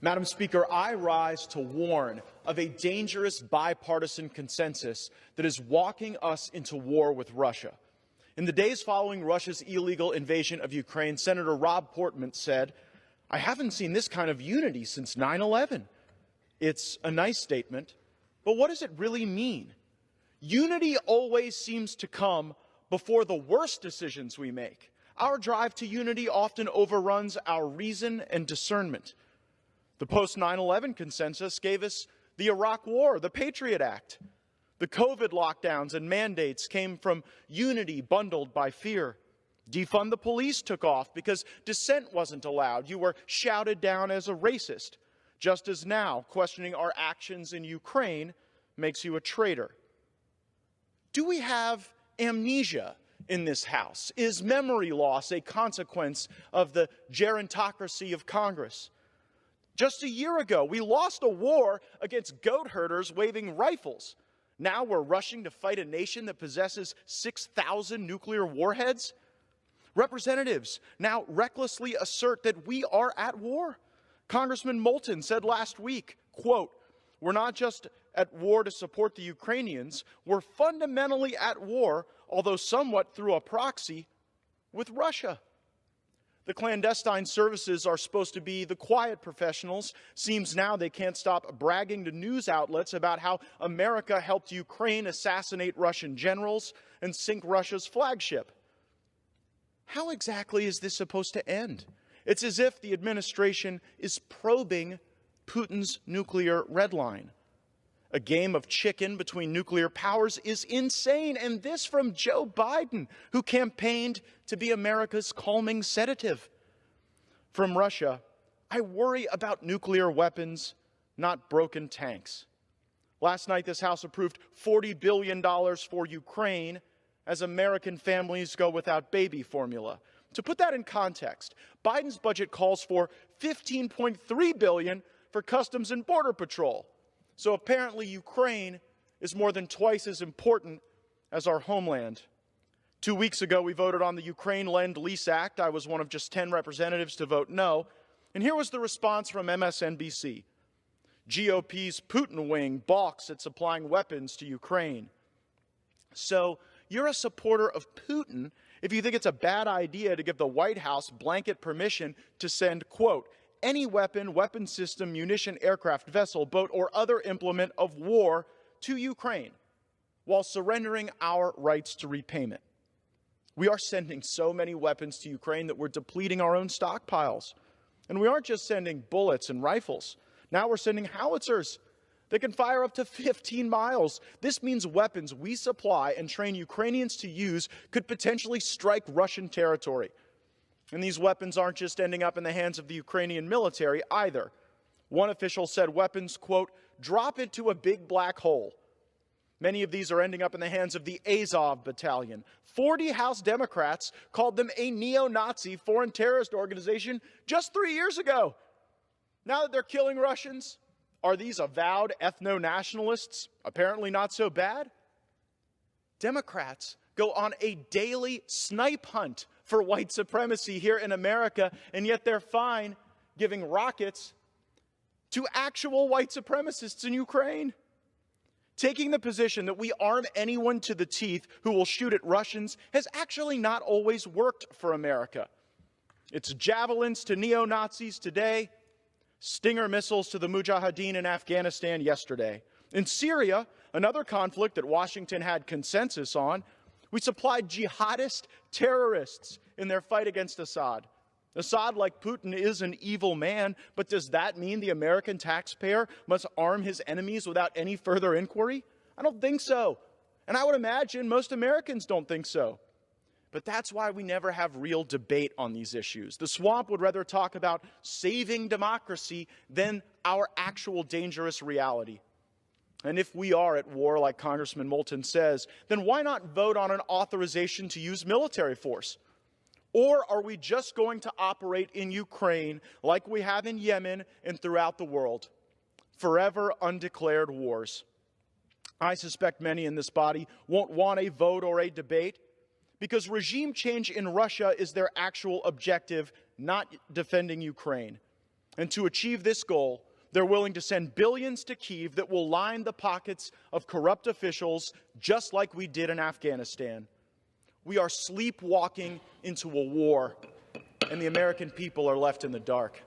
Madam Speaker, I rise to warn of a dangerous bipartisan consensus that is walking us into war with Russia. In the days following Russia's illegal invasion of Ukraine, Senator Rob Portman said, "I haven't seen this kind of unity since 9/11. It's a nice statement, but what does it really mean? Unity always seems to come before the worst decisions we make. Our drive to unity often overruns our reason and discernment. The post-9/11 consensus gave us the Iraq War, the Patriot Act. The COVID lockdowns and mandates came from unity bundled by fear. Defund the police took off because dissent wasn't allowed. You were shouted down as a racist, just as now questioning our actions in Ukraine makes you a traitor. Do we have amnesia in this House? Is memory loss a consequence of the gerontocracy of Congress? Just a year ago, we lost a war against goat herders waving rifles. Now we're rushing to fight a nation that possesses 6,000 nuclear warheads? Representatives now recklessly assert that we are at war. Congressman Moulton said last week, quote, "We're not just at war to support the Ukrainians, we're fundamentally at war, although somewhat through a proxy, with Russia." The clandestine services are supposed to be the quiet professionals. Seems now they can't stop bragging to news outlets about how America helped Ukraine assassinate Russian generals and sink Russia's flagship. How exactly is this supposed to end? It's as if the administration is probing Putin's nuclear red line. A game of chicken between nuclear powers is insane, and this from Joe Biden, who campaigned to be America's calming sedative. From Russia, I worry about nuclear weapons, not broken tanks. Last night, this House approved $40 billion for Ukraine as American families go without baby formula. To put that in context, Biden's budget calls for $15.3 billion for Customs and Border Patrol. So apparently Ukraine is more than twice as important as our homeland. 2 weeks ago, we voted on the Ukraine Lend-Lease Act. I was one of just 10 representatives to vote no. And here was the response from MSNBC. GOP's Putin wing balks at supplying weapons to Ukraine. So you're a supporter of Putin if you think it's a bad idea to give the White House blanket permission to send, quote, "any weapon, weapon system, munition, aircraft, vessel, boat, or other implement of war to Ukraine, while surrendering our rights to repayment." We are sending so many weapons to Ukraine that we're depleting our own stockpiles. And we aren't just sending bullets and rifles. Now we're sending howitzers that can fire up to 15 miles. This means weapons we supply and train Ukrainians to use could potentially strike Russian territory. And these weapons aren't just ending up in the hands of the Ukrainian military either. One official said weapons, quote, "drop into a big black hole." Many of these are ending up in the hands of the Azov battalion. 40 House Democrats called them a neo-Nazi foreign terrorist organization just 3 years ago. Now that they're killing Russians, are these avowed ethno-nationalists apparently not so bad? Democrats go on a daily snipe hunt for white supremacy here in America, and yet they're fine giving rockets to actual white supremacists in Ukraine. Taking the position that we arm anyone to the teeth who will shoot at Russians has actually not always worked for America. It's javelins to neo-Nazis today, Stinger missiles to the Mujahideen in Afghanistan yesterday. In Syria, another conflict that Washington had consensus on, we supplied jihadist terrorists in their fight against Assad. Assad, like Putin, is an evil man, but does that mean the American taxpayer must arm his enemies without any further inquiry? I don't think so. And I would imagine most Americans don't think so. But that's why we never have real debate on these issues. The swamp would rather talk about saving democracy than our actual dangerous reality. And if we are at war, like Congressman Moulton says, then why not vote on an authorization to use military force? Or are we just going to operate in Ukraine like we have in Yemen and throughout the world? Forever undeclared wars. I suspect many in this body won't want a vote or a debate because regime change in Russia is their actual objective, not defending Ukraine. And to achieve this goal, they're willing to send billions to Kyiv that will line the pockets of corrupt officials just like we did in Afghanistan. We are sleepwalking into a war, and the American people are left in the dark.